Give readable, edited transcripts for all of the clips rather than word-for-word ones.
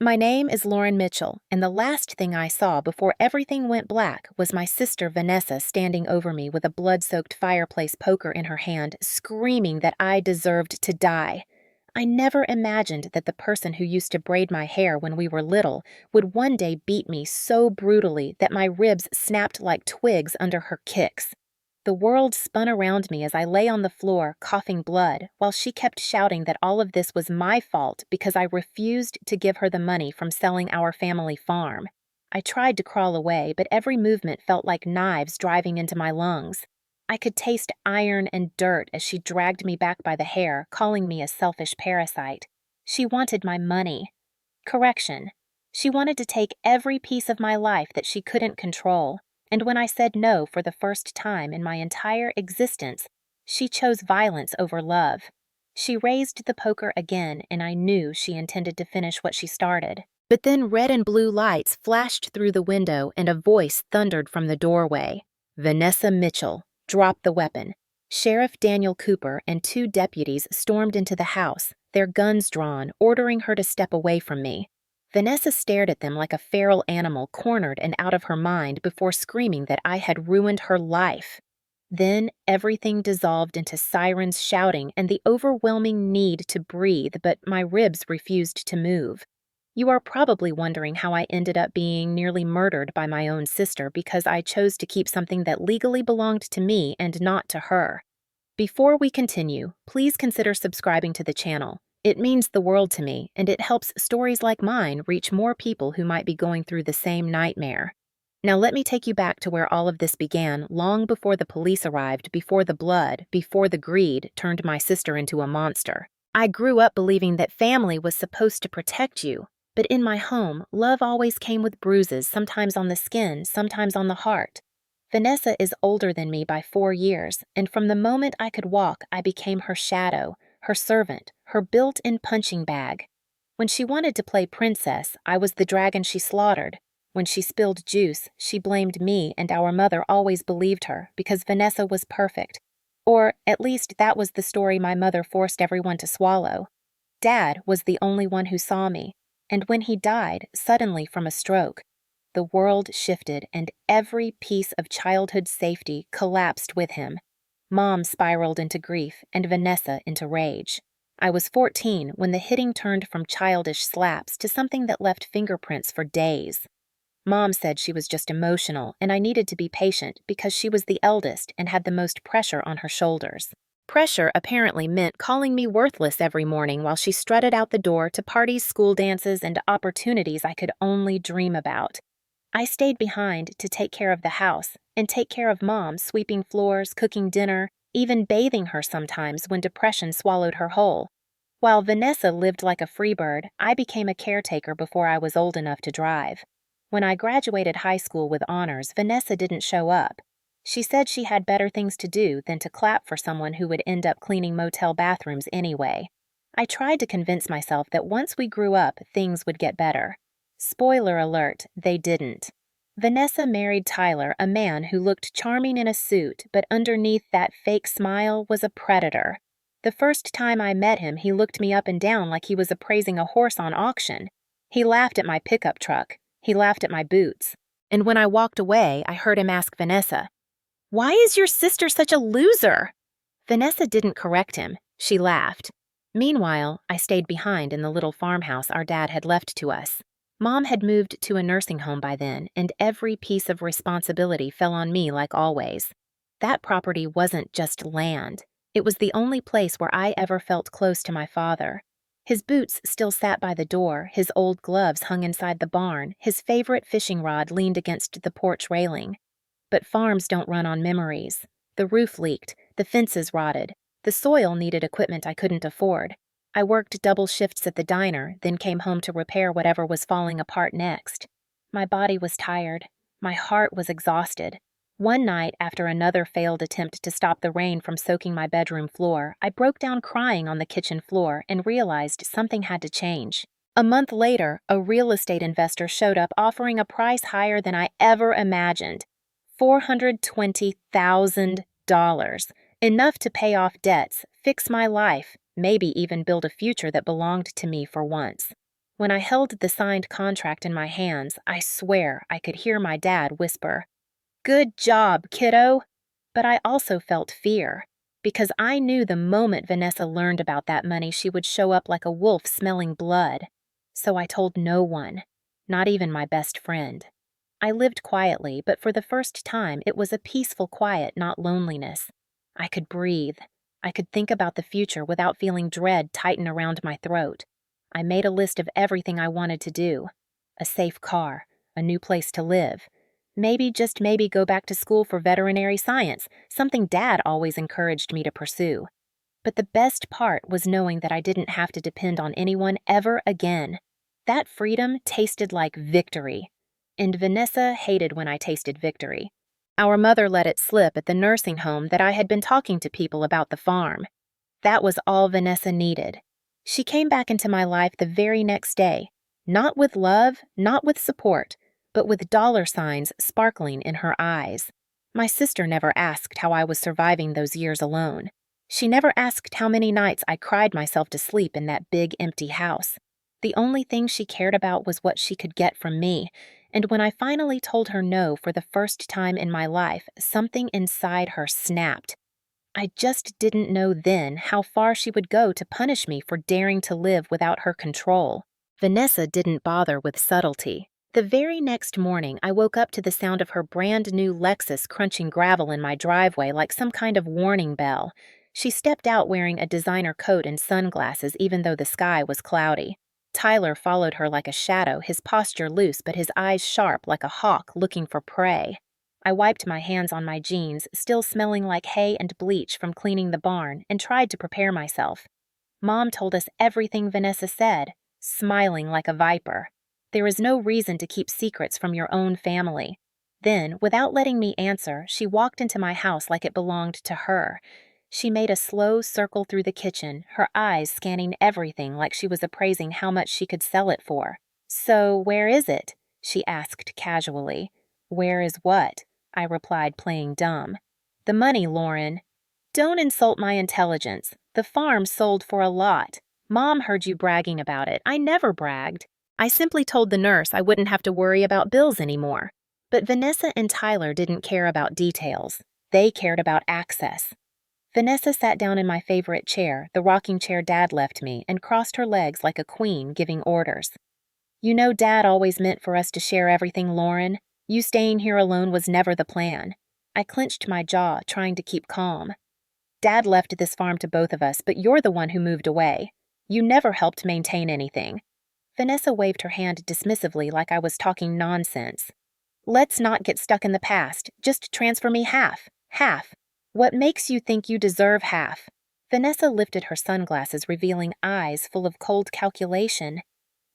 My name is Lauren Mitchell, and the last thing I saw before everything went black was my sister Vanessa standing over me with a blood-soaked fireplace poker in her hand, screaming that I deserved to die. I never imagined that the person who used to braid my hair when we were little would one day beat me so brutally that my ribs snapped like twigs under her kicks. The world spun around me as I lay on the floor, coughing blood, while she kept shouting that all of this was my fault because I refused to give her the money from selling our family farm. I tried to crawl away, but every movement felt like knives driving into my lungs. I could taste iron and dirt as she dragged me back by the hair, calling me a selfish parasite. She wanted my money. Correction. She wanted to take every piece of my life that she couldn't control. And when I said no for the first time in my entire existence, she chose violence over love. She raised the poker again, and I knew she intended to finish what she started. But then red and blue lights flashed through the window and a voice thundered from the doorway. Vanessa Mitchell, drop the weapon. Sheriff Daniel Cooper and two deputies stormed into the house, their guns drawn, ordering her to step away from me. Vanessa stared at them like a feral animal cornered and out of her mind before screaming that I had ruined her life. Then everything dissolved into sirens shouting and the overwhelming need to breathe, but my ribs refused to move. You are probably wondering how I ended up being nearly murdered by my own sister because I chose to keep something that legally belonged to me and not to her. Before we continue, please consider subscribing to the channel. It means the world to me, and it helps stories like mine reach more people who might be going through the same nightmare. Now let me take you back to where all of this began, long before the police arrived, before the blood, before the greed turned my sister into a monster. I grew up believing that family was supposed to protect you, but in my home, love always came with bruises, sometimes on the skin, sometimes on the heart. Vanessa is older than me by 4 years, and from the moment I could walk, I became her shadow, her servant, her built-in punching bag. When she wanted to play princess, I was the dragon she slaughtered. When she spilled juice, she blamed me, and our mother always believed her because Vanessa was perfect. Or, at least, that was the story my mother forced everyone to swallow. Dad was the only one who saw me, and when he died, suddenly from a stroke, the world shifted and every piece of childhood safety collapsed with him. Mom spiraled into grief and Vanessa into rage. I was 14 when the hitting turned from childish slaps to something that left fingerprints for days. Mom said she was just emotional and I needed to be patient because she was the eldest and had the most pressure on her shoulders. Pressure apparently meant calling me worthless every morning while she strutted out the door to parties, school dances, and opportunities I could only dream about. I stayed behind to take care of the house and take care of Mom, sweeping floors, cooking dinner, even bathing her sometimes when depression swallowed her whole. While Vanessa lived like a free bird, I became a caretaker before I was old enough to drive. When I graduated high school with honors, Vanessa didn't show up. She said she had better things to do than to clap for someone who would end up cleaning motel bathrooms anyway. I tried to convince myself that once we grew up, things would get better. Spoiler alert, they didn't. Vanessa married Tyler, a man who looked charming in a suit, but underneath that fake smile was a predator. The first time I met him, he looked me up and down like he was appraising a horse on auction. He laughed at my pickup truck. He laughed at my boots. And when I walked away, I heard him ask Vanessa, "Why is your sister such a loser?" Vanessa didn't correct him. She laughed. Meanwhile, I stayed behind in the little farmhouse our dad had left to us. Mom had moved to a nursing home by then, and every piece of responsibility fell on me like always. That property wasn't just land. It was the only place where I ever felt close to my father. His boots still sat by the door, his old gloves hung inside the barn, his favorite fishing rod leaned against the porch railing. But farms don't run on memories. The roof leaked, the fences rotted, the soil needed equipment I couldn't afford. I worked double shifts at the diner, then came home to repair whatever was falling apart next. My body was tired. My heart was exhausted. One night, after another failed attempt to stop the rain from soaking my bedroom floor, I broke down crying on the kitchen floor and realized something had to change. A month later, a real estate investor showed up offering a price higher than I ever imagined. $420,000. Enough to pay off debts, fix my life, maybe even build a future that belonged to me for once. When I held the signed contract in my hands, I swear I could hear my dad whisper, "Good job, kiddo." But I also felt fear, because I knew the moment Vanessa learned about that money, she would show up like a wolf smelling blood. So I told no one, not even my best friend. I lived quietly, but for the first time, it was a peaceful quiet, not loneliness. I could breathe. I could think about the future without feeling dread tighten around my throat. I made a list of everything I wanted to do. A safe car, a new place to live. Maybe, just maybe, go back to school for veterinary science, something Dad always encouraged me to pursue. But the best part was knowing that I didn't have to depend on anyone ever again. That freedom tasted like victory. And Vanessa hated when I tasted victory. Our mother let it slip at the nursing home that I had been talking to people about the farm. That was all Vanessa needed. She came back into my life the very next day, not with love, not with support, but with dollar signs sparkling in her eyes. My sister never asked how I was surviving those years alone. She never asked how many nights I cried myself to sleep in that big empty house. The only thing she cared about was what she could get from me, and when I finally told her no for the first time in my life, something inside her snapped. I just didn't know then how far she would go to punish me for daring to live without her control. Vanessa didn't bother with subtlety. The very next morning, I woke up to the sound of her brand new Lexus crunching gravel in my driveway like some kind of warning bell. She stepped out wearing a designer coat and sunglasses even though the sky was cloudy. Tyler followed her like a shadow, his posture loose but his eyes sharp like a hawk looking for prey. I wiped my hands on my jeans, still smelling like hay and bleach from cleaning the barn, and tried to prepare myself. Mom told us everything Vanessa said, smiling like a viper. There is no reason to keep secrets from your own family. Then, without letting me answer, she walked into my house like it belonged to her. She made a slow circle through the kitchen, her eyes scanning everything like she was appraising how much she could sell it for. "So, where is it?" she asked casually. "Where is what?" I replied, playing dumb. "The money, Lauren." "Don't insult my intelligence. The farm sold for a lot. Mom heard you bragging about it. I never bragged. I simply told the nurse I wouldn't have to worry about bills anymore." But Vanessa and Tyler didn't care about details. They cared about access. Vanessa sat down in my favorite chair, the rocking chair Dad left me, and crossed her legs like a queen giving orders. "You know Dad always meant for us to share everything, Lauren. You staying here alone was never the plan." I clenched my jaw, trying to keep calm. "Dad left this farm to both of us, but you're the one who moved away. You never helped maintain anything." Vanessa waved her hand dismissively like I was talking nonsense. "Let's not get stuck in the past. Just transfer me half. Half. What makes you think you deserve half?" Vanessa lifted her sunglasses, revealing eyes full of cold calculation.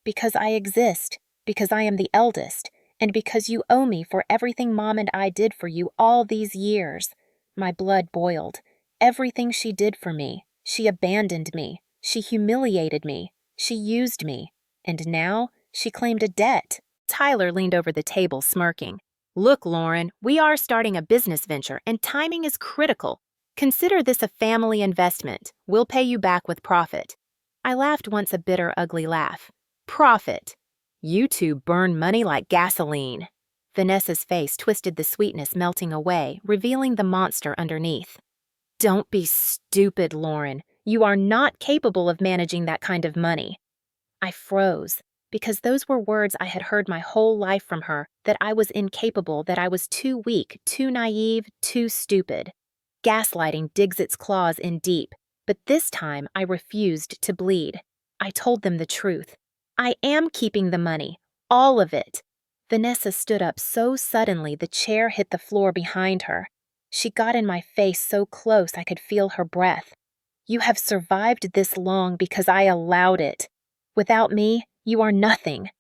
"Because I exist, because I am the eldest, and because you owe me for everything Mom and I did for you all these years." My blood boiled. Everything she did for me. She abandoned me. She humiliated me. She used me. And now she claimed a debt. Tyler leaned over the table, smirking. "Look, Lauren, we are starting a business venture, and timing is critical. Consider this a family investment. We'll pay you back with profit." I laughed once, a bitter, ugly laugh. "Profit? You two burn money like gasoline." Vanessa's face twisted, the sweetness melting away, revealing the monster underneath. "Don't be stupid, Lauren. You are not capable of managing that kind of money." I froze, because those were words I had heard my whole life from her, that I was incapable, that I was too weak, too naive, too stupid. Gaslighting digs its claws in deep, but this time I refused to bleed. I told them the truth. "I am keeping the money, all of it." Vanessa stood up so suddenly the chair hit the floor behind her. She got in my face so close I could feel her breath. "You have survived this long because I allowed it. Without me, you are nothing."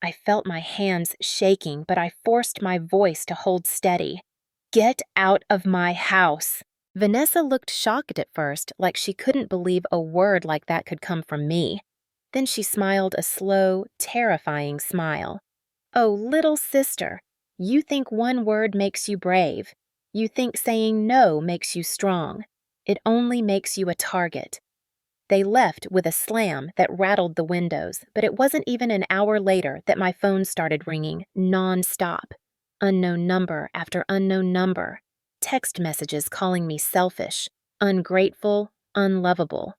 I felt my hands shaking, but I forced my voice to hold steady. "Get out of my house." Vanessa looked shocked at first, like she couldn't believe a word like that could come from me. Then she smiled a slow, terrifying smile. "Oh, little sister, you think one word makes you brave. You think saying no makes you strong. It only makes you a target." They left with a slam that rattled the windows, but it wasn't even an hour later that my phone started ringing non-stop. Unknown number after unknown number. Text messages calling me selfish, ungrateful, unlovable.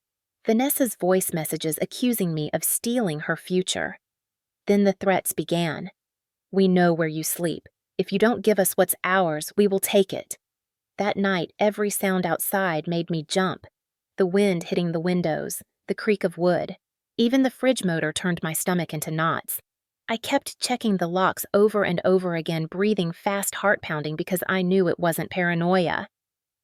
Vanessa's voice messages accusing me of stealing her future. Then the threats began. "We know where you sleep. If you don't give us what's ours, we will take it." That night, every sound outside made me jump. The wind hitting the windows, the creak of wood. Even the fridge motor turned my stomach into knots. I kept checking the locks over and over again, breathing fast, heart-pounding because I knew it wasn't paranoia.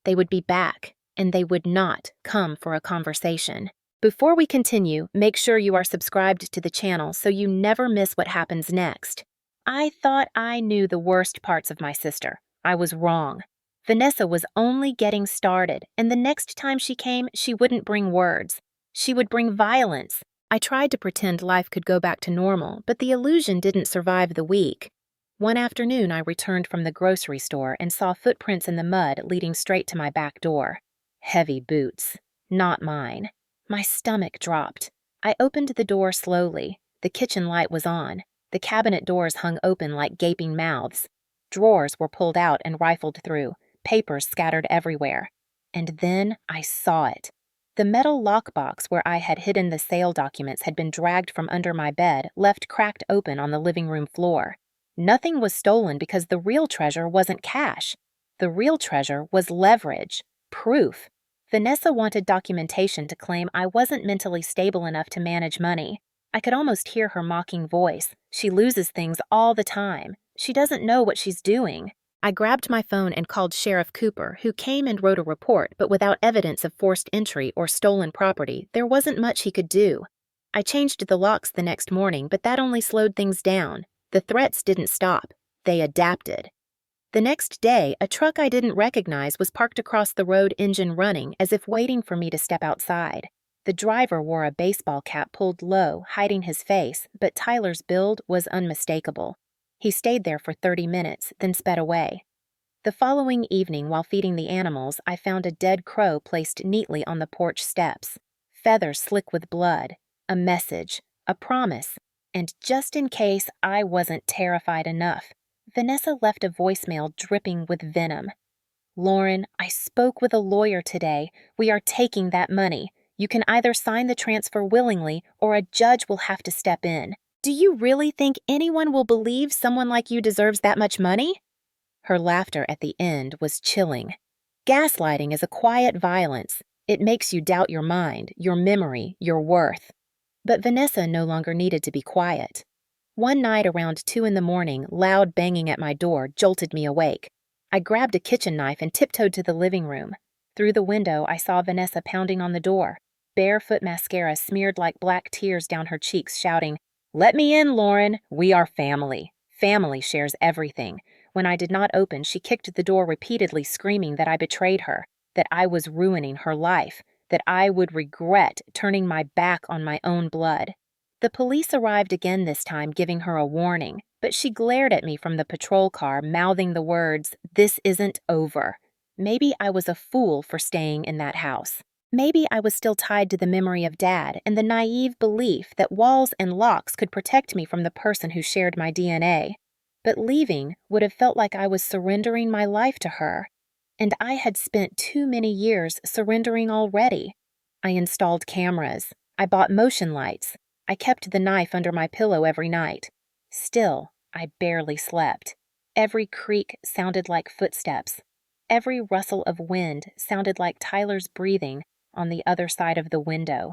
They would be back, and they would not come for a conversation. Before we continue, make sure you are subscribed to the channel so you never miss what happens next. I thought I knew the worst parts of my sister. I was wrong. Vanessa was only getting started, and the next time she came, she wouldn't bring words. She would bring violence. I tried to pretend life could go back to normal, but the illusion didn't survive the week. One afternoon, I returned from the grocery store and saw footprints in the mud leading straight to my back door. Heavy boots. Not mine. My stomach dropped. I opened the door slowly. The kitchen light was on. The cabinet doors hung open like gaping mouths. Drawers were pulled out and rifled through, papers scattered everywhere. And then I saw it. The metal lockbox where I had hidden the sale documents had been dragged from under my bed, left cracked open on the living room floor. Nothing was stolen because the real treasure wasn't cash. The real treasure was leverage, proof. Vanessa wanted documentation to claim I wasn't mentally stable enough to manage money. I could almost hear her mocking voice. She loses things all the time. She doesn't know what she's doing. I grabbed my phone and called Sheriff Cooper, who came and wrote a report, but without evidence of forced entry or stolen property, there wasn't much he could do. I changed the locks the next morning, but that only slowed things down. The threats didn't stop. They adapted. The next day, a truck I didn't recognize was parked across the road, engine running, as if waiting for me to step outside. The driver wore a baseball cap pulled low, hiding his face, but Tyler's build was unmistakable. He stayed there for 30 minutes, then sped away. The following evening, while feeding the animals, I found a dead crow placed neatly on the porch steps. Feathers slick with blood. A message. A promise. And just in case I wasn't terrified enough, Vanessa left a voicemail dripping with venom. "Lauren, I spoke with a lawyer today. We are taking that money. You can either sign the transfer willingly or a judge will have to step in. Do you really think anyone will believe someone like you deserves that much money?" Her laughter at the end was chilling. Gaslighting is a quiet violence. It makes you doubt your mind, your memory, your worth. But Vanessa no longer needed to be quiet. One night around 2 a.m, loud banging at my door jolted me awake. I grabbed a kitchen knife and tiptoed to the living room. Through the window, I saw Vanessa pounding on the door, barefoot mascara smeared like black tears down her cheeks, shouting, "Let me in, Lauren. We are family. Family shares everything." When I did not open, she kicked the door repeatedly, screaming that I betrayed her, that I was ruining her life, that I would regret turning my back on my own blood. The police arrived again this time, giving her a warning, but she glared at me from the patrol car, mouthing the words, "This isn't over." Maybe I was a fool for staying in that house. Maybe I was still tied to the memory of Dad and the naive belief that walls and locks could protect me from the person who shared my DNA. But leaving would have felt like I was surrendering my life to her. And I had spent too many years surrendering already. I installed cameras. I bought motion lights. I kept the knife under my pillow every night. Still, I barely slept. Every creak sounded like footsteps. Every rustle of wind sounded like Tyler's breathing on the other side of the window.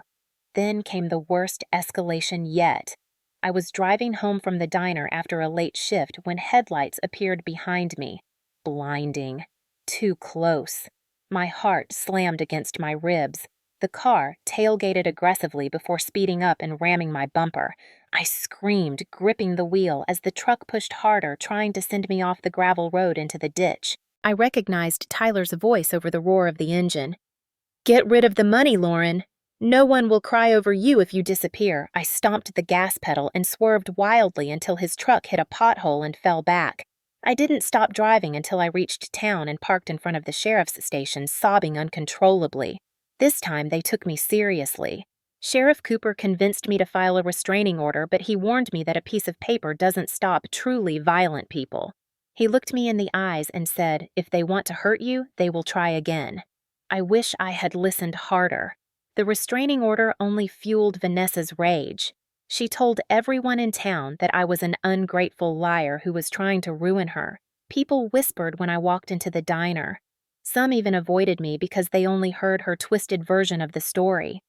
Then came the worst escalation yet. I was driving home from the diner after a late shift when headlights appeared behind me. Blinding. Too close. My heart slammed against my ribs. The car tailgated aggressively before speeding up and ramming my bumper. I screamed, gripping the wheel as the truck pushed harder, trying to send me off the gravel road into the ditch. I recognized Tyler's voice over the roar of the engine. "Get rid of the money, Lauren. No one will cry over you if you disappear." I stomped the gas pedal and swerved wildly until his truck hit a pothole and fell back. I didn't stop driving until I reached town and parked in front of the sheriff's station, sobbing uncontrollably. This time they took me seriously. Sheriff Cooper convinced me to file a restraining order, but he warned me that a piece of paper doesn't stop truly violent people. He looked me in the eyes and said, "If they want to hurt you, they will try again." I wish I had listened harder. The restraining order only fueled Vanessa's rage. She told everyone in town that I was an ungrateful liar who was trying to ruin her. People whispered when I walked into the diner. Some even avoided me because they only heard her twisted version of the story.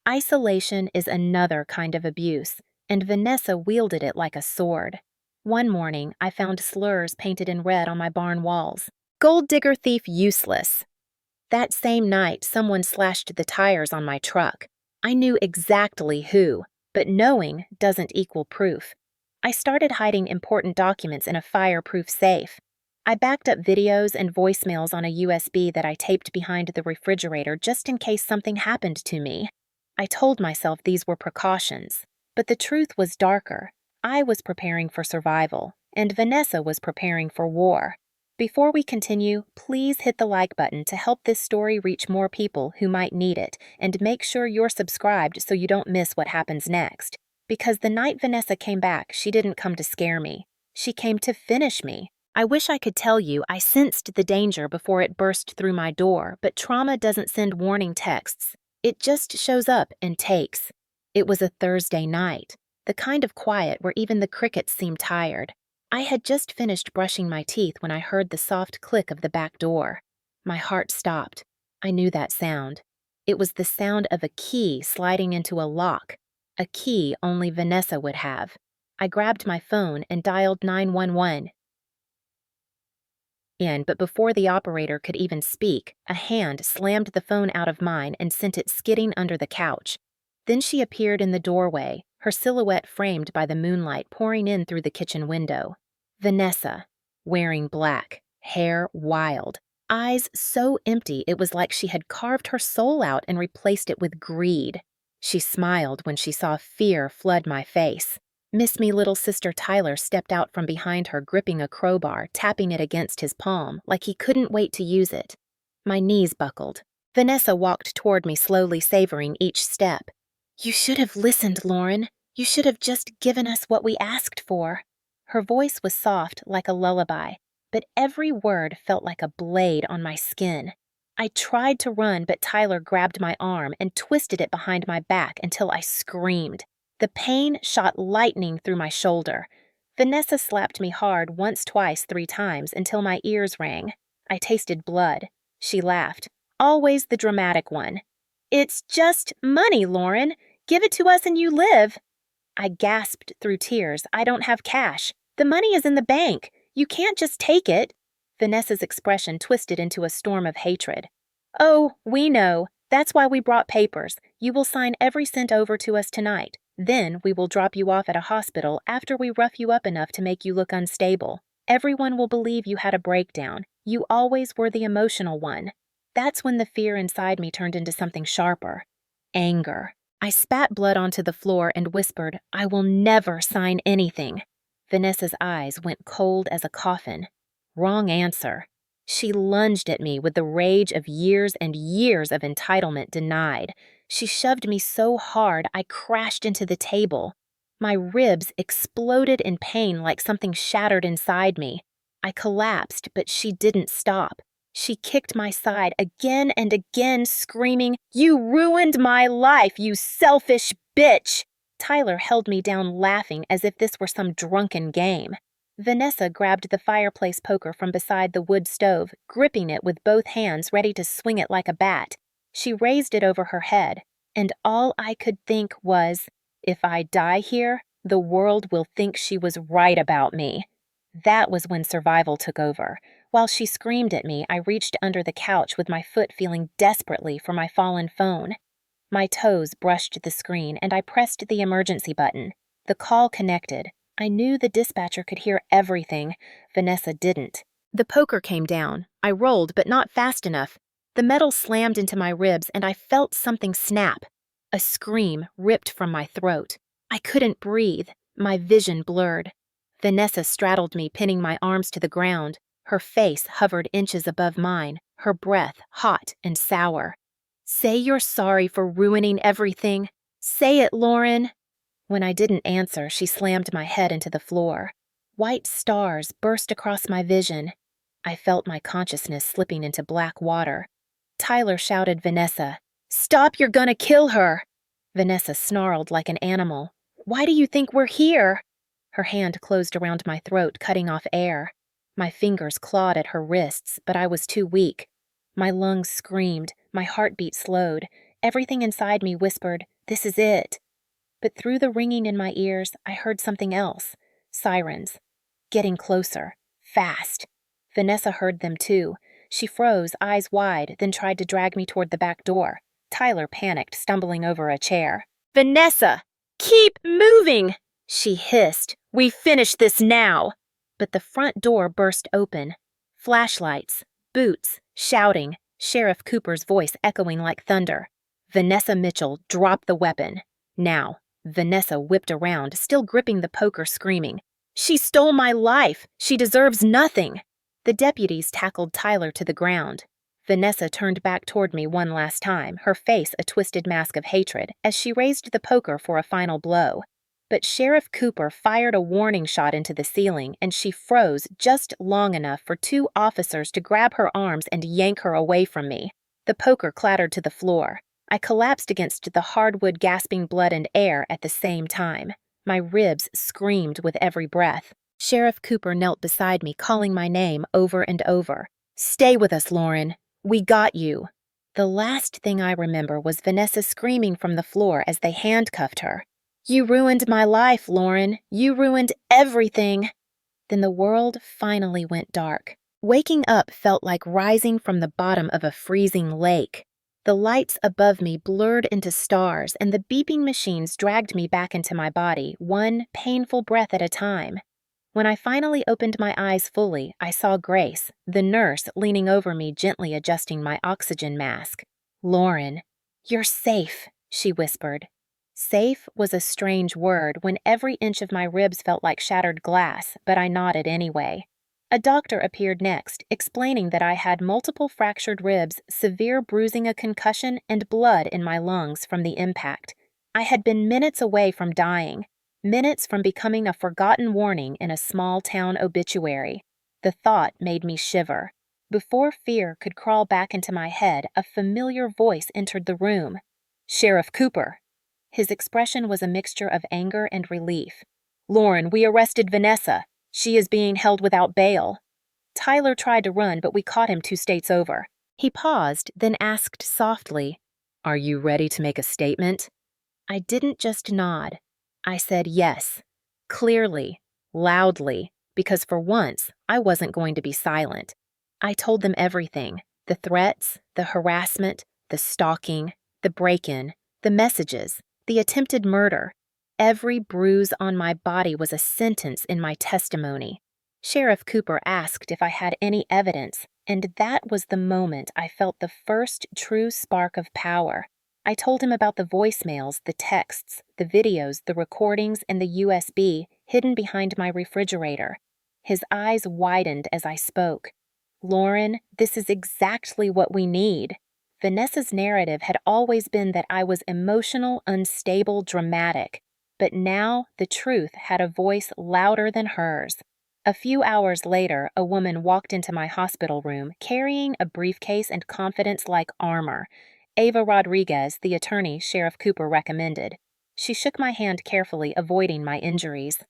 Isolation is another kind of abuse, and Vanessa wielded it like a sword. One morning, I found slurs painted in red on my barn walls. "Gold digger thief useless." That same night, someone slashed the tires on my truck. I knew exactly who, but knowing doesn't equal proof. I started hiding important documents in a fireproof safe. I backed up videos and voicemails on a USB that I taped behind the refrigerator just in case something happened to me. I told myself these were precautions, but the truth was darker. I was preparing for survival, and Vanessa was preparing for war. Before we continue, please hit the like button to help this story reach more people who might need it, and make sure you're subscribed so you don't miss what happens next. Because the night Vanessa came back, she didn't come to scare me. She came to finish me. I wish I could tell you I sensed the danger before it burst through my door, but trauma doesn't send warning texts. It just shows up and takes. It was a Thursday night, the kind of quiet where even the crickets seem tired. I had just finished brushing my teeth when I heard the soft click of the back door. My heart stopped. I knew that sound. It was the sound of a key sliding into a lock, a key only Vanessa would have. I grabbed my phone and dialed 911. But before the operator could even speak, a hand slammed the phone out of mine and sent it skidding under the couch. Then she appeared in the doorway, her silhouette framed by the moonlight pouring in through the kitchen window. Vanessa, wearing black, hair wild, eyes so empty it was like she had carved her soul out and replaced it with greed. She smiled when she saw fear flood my face. Miss Me little sister Tyler stepped out from behind her gripping a crowbar, tapping it against his palm like he couldn't wait to use it. My knees buckled. Vanessa walked toward me slowly, savoring each step. "You should have listened, Lauren. You should have just given us what we asked for." Her voice was soft like a lullaby, but every word felt like a blade on my skin. I tried to run, but Tyler grabbed my arm and twisted it behind my back until I screamed. The pain shot lightning through my shoulder. Vanessa slapped me hard once, twice, 3 times until my ears rang. I tasted blood. She laughed. Always the dramatic one. "It's just money, Lauren. Give it to us and you live." I gasped through tears. "I don't have cash. The money is in the bank. You can't just take it." Vanessa's expression twisted into a storm of hatred. "Oh, we know. That's why we brought papers. You will sign every cent over to us tonight. Then we will drop you off at a hospital after we rough you up enough to make you look unstable. Everyone will believe you had a breakdown. You always were the emotional one." That's when the fear inside me turned into something sharper. Anger. I spat blood onto the floor and whispered, "I will never sign anything." Vanessa's eyes went cold as a coffin. Wrong answer. She lunged at me with the rage of years and years of entitlement denied. She shoved me so hard I crashed into the table. My ribs exploded in pain like something shattered inside me. I collapsed, but she didn't stop. She kicked my side again and again, screaming, "You ruined my life, you selfish bitch!" Tyler held me down laughing as if this were some drunken game. Vanessa grabbed the fireplace poker from beside the wood stove, gripping it with both hands ready to swing it like a bat. She raised it over her head, and all I could think was, if I die here, the world will think she was right about me. That was when survival took over. While she screamed at me, I reached under the couch with my foot feeling desperately for my fallen phone. My toes brushed the screen, and I pressed the emergency button. The call connected. I knew the dispatcher could hear everything. Vanessa didn't. The poker came down. I rolled, but not fast enough. The metal slammed into my ribs, and I felt something snap. A scream ripped from my throat. I couldn't breathe. My vision blurred. Vanessa straddled me, pinning my arms to the ground. Her face hovered inches above mine, her breath hot and sour. Say you're sorry for ruining everything. Say it, Lauren. When I didn't answer, she slammed my head into the floor. White stars burst across my vision. I felt my consciousness slipping into black water. Tyler shouted Vanessa, "Stop, you're gonna kill her!" Vanessa snarled like an animal. "Why do you think we're here?" Her hand closed around my throat, cutting off air. My fingers clawed at her wrists, but I was too weak. My lungs screamed, my heartbeat slowed. Everything inside me whispered, "This is it." But through the ringing in my ears, I heard something else. Sirens. Getting closer. Fast. Vanessa heard them too. She froze, eyes wide, then tried to drag me toward the back door. Tyler panicked, stumbling over a chair. "Vanessa! Keep moving!" she hissed. "We finish this now!" But the front door burst open. Flashlights. Boots. Shouting. Sheriff Cooper's voice echoing like thunder. Vanessa Mitchell, drop the weapon. Now. Vanessa whipped around, still gripping the poker, screaming, "She stole my life! She deserves nothing!" The deputies tackled Tyler to the ground. Vanessa turned back toward me one last time, her face a twisted mask of hatred, as she raised the poker for a final blow. But Sheriff Cooper fired a warning shot into the ceiling, and she froze just long enough for 2 officers to grab her arms and yank her away from me. The poker clattered to the floor. I collapsed against the hardwood, gasping blood and air at the same time. My ribs screamed with every breath. Sheriff Cooper knelt beside me, calling my name over and over. "Stay with us, Lauren. We got you." The last thing I remember was Vanessa screaming from the floor as they handcuffed her. "You ruined my life, Lauren. You ruined everything." Then the world finally went dark. Waking up felt like rising from the bottom of a freezing lake. The lights above me blurred into stars, and the beeping machines dragged me back into my body, one painful breath at a time. When I finally opened my eyes fully, I saw Grace, the nurse, leaning over me, gently adjusting my oxygen mask. "Lauren, you're safe," she whispered. Safe was a strange word when every inch of my ribs felt like shattered glass, but I nodded anyway. A doctor appeared next, explaining that I had multiple fractured ribs, severe bruising, a concussion, and blood in my lungs from the impact. I had been minutes away from dying, minutes from becoming a forgotten warning in a small-town obituary. The thought made me shiver. Before fear could crawl back into my head, a familiar voice entered the room. "Sheriff Cooper." His expression was a mixture of anger and relief. "Lauren, we arrested Vanessa. She is being held without bail." Tyler tried to run, but we caught him 2 states over. He paused, then asked softly, "Are you ready to make a statement?" I didn't just nod. I said yes, clearly, loudly, because for once, I wasn't going to be silent. I told them everything: the threats, the harassment, the stalking, the break-in, the messages, the attempted murder. Every bruise on my body was a sentence in my testimony. Sheriff Cooper asked if I had any evidence, and that was the moment I felt the first true spark of power. I told him about the voicemails, the texts, the videos, the recordings, and the USB hidden behind my refrigerator. His eyes widened as I spoke. "Lauren, this is exactly what we need." Vanessa's narrative had always been that I was emotional, unstable, dramatic. But now the truth had a voice louder than hers. A few hours later, a woman walked into my hospital room carrying a briefcase and confidence like armor. Ava Rodriguez, the attorney Sheriff Cooper recommended. She shook my hand carefully, avoiding my injuries.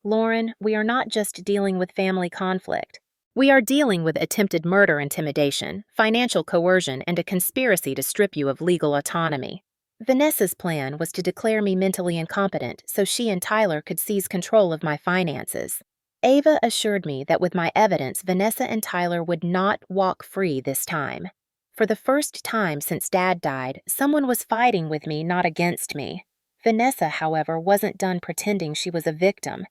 "Lauren, we are not just dealing with family conflict. We are dealing with attempted murder, intimidation, financial coercion, and a conspiracy to strip you of legal autonomy." Vanessa's plan was to declare me mentally incompetent so she and Tyler could seize control of my finances. Ava assured me that with my evidence, Vanessa and Tyler would not walk free this time. For the first time since Dad died, someone was fighting with me, not against me. Vanessa, however, wasn't done pretending she was a victim.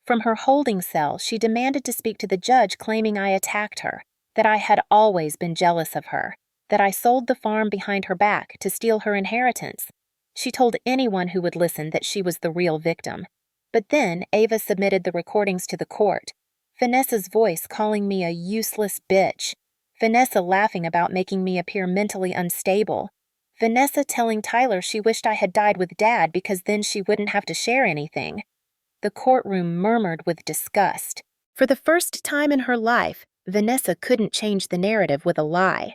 From her holding cell, she demanded to speak to the judge, claiming I attacked her, that I had always been jealous of her, that I sold the farm behind her back to steal her inheritance. She told anyone who would listen that she was the real victim. But then Ava submitted the recordings to the court. Vanessa's voice calling me a useless bitch. Vanessa laughing about making me appear mentally unstable. Vanessa telling Tyler she wished I had died with Dad because then she wouldn't have to share anything. The courtroom murmured with disgust. For the first time in her life, Vanessa couldn't change the narrative with a lie.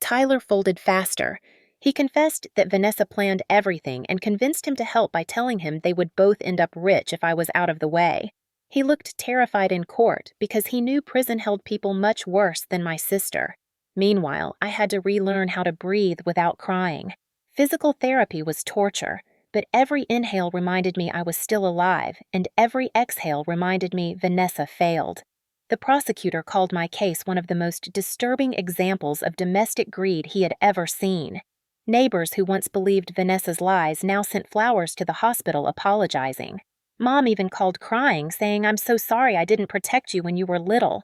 Tyler folded faster. He confessed that Vanessa planned everything and convinced him to help by telling him they would both end up rich if I was out of the way. He looked terrified in court because he knew prison held people much worse than my sister. Meanwhile, I had to relearn how to breathe without crying. Physical therapy was torture, but every inhale reminded me I was still alive, and every exhale reminded me Vanessa failed. The prosecutor called my case one of the most disturbing examples of domestic greed he had ever seen. Neighbors who once believed Vanessa's lies now sent flowers to the hospital apologizing. Mom even called crying, saying, "I'm so sorry I didn't protect you when you were little."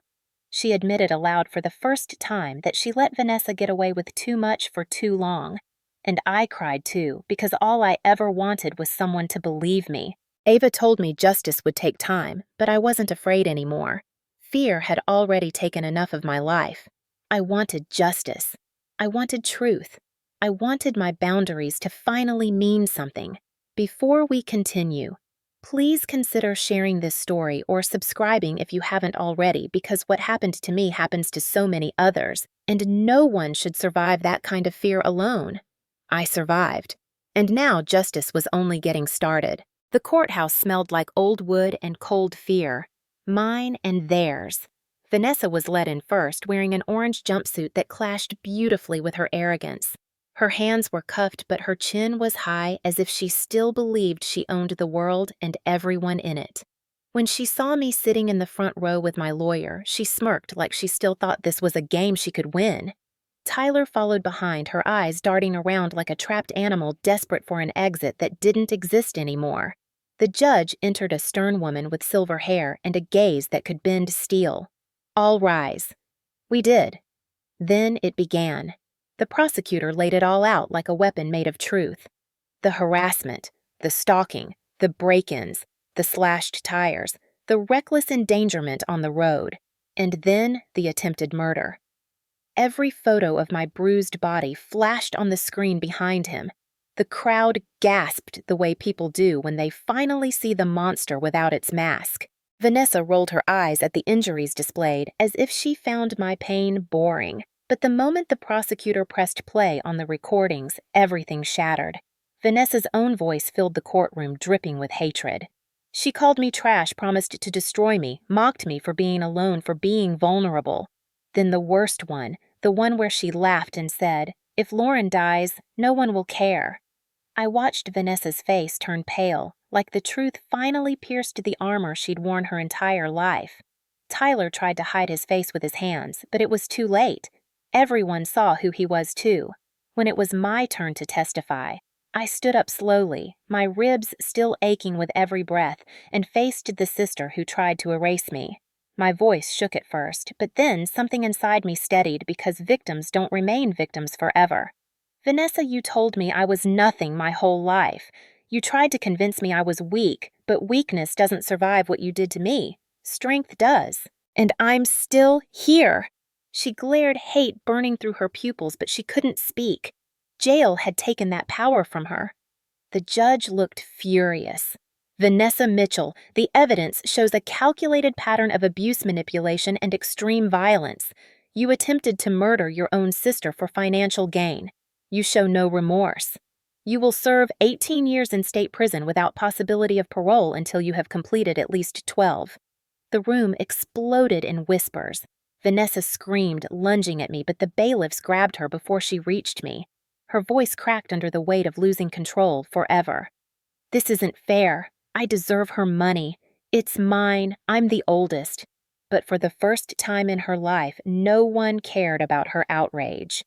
She admitted aloud for the first time that she let Vanessa get away with too much for too long. And I cried too, because all I ever wanted was someone to believe me. Ava told me justice would take time, but I wasn't afraid anymore. Fear had already taken enough of my life. I wanted justice. I wanted truth. I wanted my boundaries to finally mean something. Before we continue, please consider sharing this story or subscribing if you haven't already, because what happened to me happens to so many others, and no one should survive that kind of fear alone. I survived, and now justice was only getting started. The courthouse smelled like old wood and cold fear, mine and theirs. Vanessa was led in first, wearing an orange jumpsuit that clashed beautifully with her arrogance. Her hands were cuffed, but her chin was high, as if she still believed she owned the world and everyone in it. When she saw me sitting in the front row with my lawyer, she smirked like she still thought this was a game she could win. Tyler followed behind, her eyes darting around like a trapped animal desperate for an exit that didn't exist anymore. The judge entered a stern woman with silver hair and a gaze that could bend steel. "All rise." We did. Then it began. The prosecutor laid it all out like a weapon made of truth. The harassment, the stalking, the break-ins, the slashed tires, the reckless endangerment on the road, and then the attempted murder. Every photo of my bruised body flashed on the screen behind him. The crowd gasped the way people do when they finally see the monster without its mask. Vanessa rolled her eyes at the injuries displayed as if she found my pain boring. But the moment the prosecutor pressed play on the recordings, everything shattered. Vanessa's own voice filled the courtroom, dripping with hatred. She called me trash, promised to destroy me, mocked me for being alone, for being vulnerable. Then the worst one, the one where she laughed and said, "If Lauren dies, no one will care." I watched Vanessa's face turn pale, like the truth finally pierced the armor she'd worn her entire life. Tyler tried to hide his face with his hands, but it was too late. Everyone saw who he was too. When it was my turn to testify, I stood up slowly, my ribs still aching with every breath, and faced the sister who tried to erase me. My voice shook at first, but then something inside me steadied because victims don't remain victims forever. "Vanessa, you told me I was nothing my whole life. You tried to convince me I was weak, but weakness doesn't survive what you did to me. Strength does. And I'm still here." She glared hate burning through her pupils, but she couldn't speak. Jail had taken that power from her. The judge looked furious. "Vanessa Mitchell, the evidence shows a calculated pattern of abuse manipulation and extreme violence. You attempted to murder your own sister for financial gain. You show no remorse. You will serve 18 years in state prison without possibility of parole until you have completed at least 12. The room exploded in whispers. Vanessa screamed, lunging at me, but the bailiffs grabbed her before she reached me. Her voice cracked under the weight of losing control forever. "This isn't fair. I deserve her money. It's mine. I'm the oldest." But for the first time in her life, no one cared about her outrage.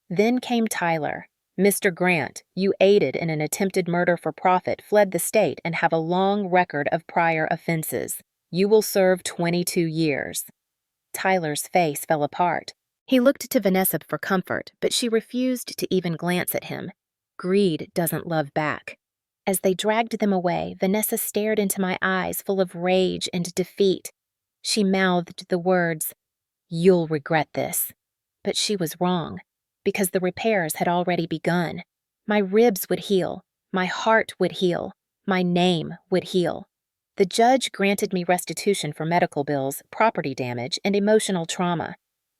Then came Tyler. "Mr. Grant, you aided in an attempted murder for profit, fled the state, and have a long record of prior offenses. You will serve 22 years. Tyler's face fell apart. He looked to Vanessa for comfort, but she refused to even glance at him. Greed doesn't love back. As they dragged them away, Vanessa stared into my eyes full of rage and defeat. She mouthed the words, "You'll regret this." But she was wrong, because the repairs had already begun. My ribs would heal. My heart would heal. My name would heal. The judge granted me restitution for medical bills, property damage, and emotional trauma.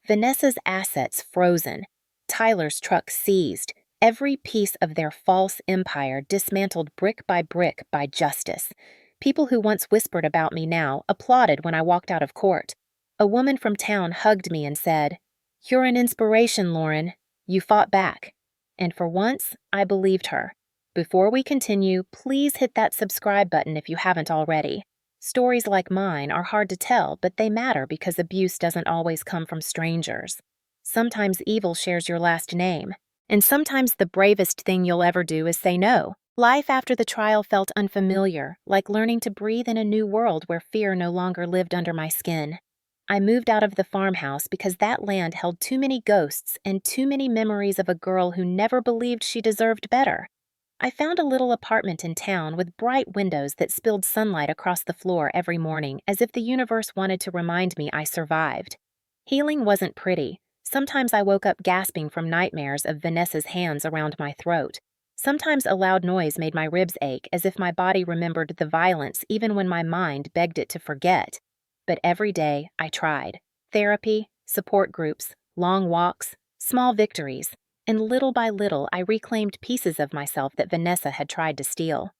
Vanessa's assets frozen. Tyler's truck seized. Every piece of their false empire dismantled brick by justice. People who once whispered about me now applauded when I walked out of court. A woman from town hugged me and said, "You're an inspiration, Lauren. You fought back." And for once, I believed her. Before we continue, please hit that subscribe button if you haven't already. Stories like mine are hard to tell, but they matter because abuse doesn't always come from strangers. Sometimes evil shares your last name, and sometimes the bravest thing you'll ever do is say no. Life after the trial felt unfamiliar, like learning to breathe in a new world where fear no longer lived under my skin. I moved out of the farmhouse because that land held too many ghosts and too many memories of a girl who never believed she deserved better. I found a little apartment in town with bright windows that spilled sunlight across the floor every morning, as if the universe wanted to remind me I survived. Healing wasn't pretty. Sometimes I woke up gasping from nightmares of Vanessa's hands around my throat. Sometimes a loud noise made my ribs ache, as if my body remembered the violence even when my mind begged it to forget. But every day I tried. Therapy, support groups, long walks, small victories. And little by little, I reclaimed pieces of myself that Vanessa had tried to steal.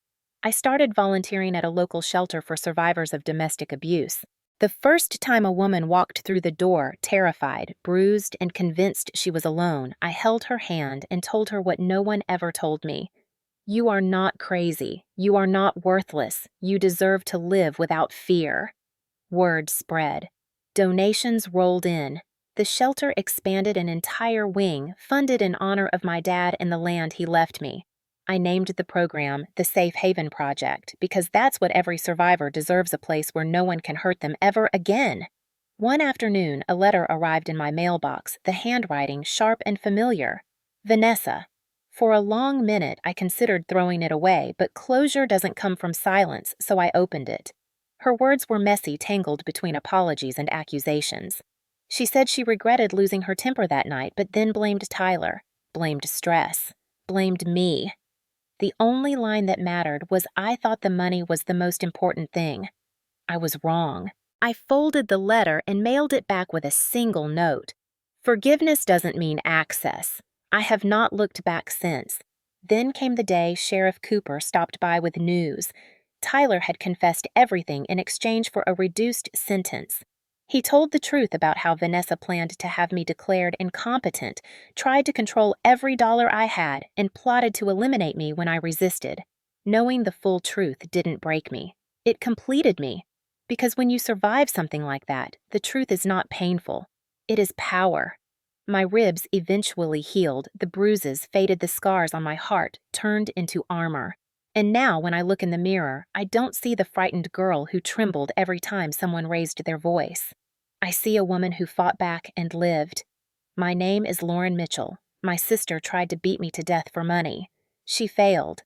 I started volunteering at a local shelter for survivors of domestic abuse. The first time a woman walked through the door, terrified, bruised, and convinced she was alone, I held her hand and told her what no one ever told me. "You are not crazy. You are not worthless. You deserve to live without fear." Word spread. Donations rolled in. The shelter expanded an entire wing, funded in honor of my dad and the land he left me. I named the program the Safe Haven Project because that's what every survivor deserves, a place where no one can hurt them ever again. One afternoon, a letter arrived in my mailbox, the handwriting sharp and familiar. Vanessa. For a long minute, I considered throwing it away, but closure doesn't come from silence, so I opened it. Her words were messy, tangled between apologies and accusations. She said she regretted losing her temper that night, but then blamed Tyler, blamed stress, blamed me. The only line that mattered was I thought the money was the most important thing. I was wrong. I folded the letter and mailed it back with a single note. Forgiveness doesn't mean access. I have not looked back since. Then came the day Sheriff Cooper stopped by with news. Tyler had confessed everything in exchange for a reduced sentence. He told the truth about how Vanessa planned to have me declared incompetent, tried to control every dollar I had, and plotted to eliminate me when I resisted. Knowing the full truth didn't break me. It completed me. Because when you survive something like that, the truth is not painful. It is power. My ribs eventually healed, the bruises faded, the scars on my heart turned into armor. And now, when I look in the mirror, I don't see the frightened girl who trembled every time someone raised their voice. I see a woman who fought back and lived. My name is Lauren Mitchell. My sister tried to beat me to death for money. She failed.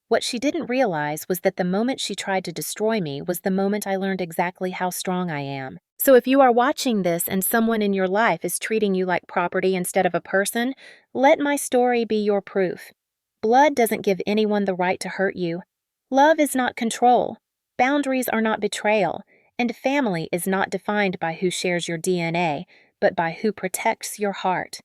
What she didn't realize was that the moment she tried to destroy me was the moment I learned exactly how strong I am. So if you are watching this and someone in your life is treating you like property instead of a person, let my story be your proof. Blood doesn't give anyone the right to hurt you. Love is not control. Boundaries are not betrayal. And family is not defined by who shares your DNA, but by who protects your heart.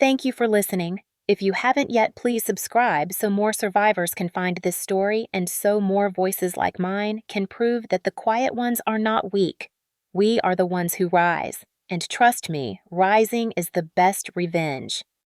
Thank you for listening. If you haven't yet, please subscribe so more survivors can find this story and so more voices like mine can prove that the quiet ones are not weak. We are the ones who rise. And trust me, rising is the best revenge.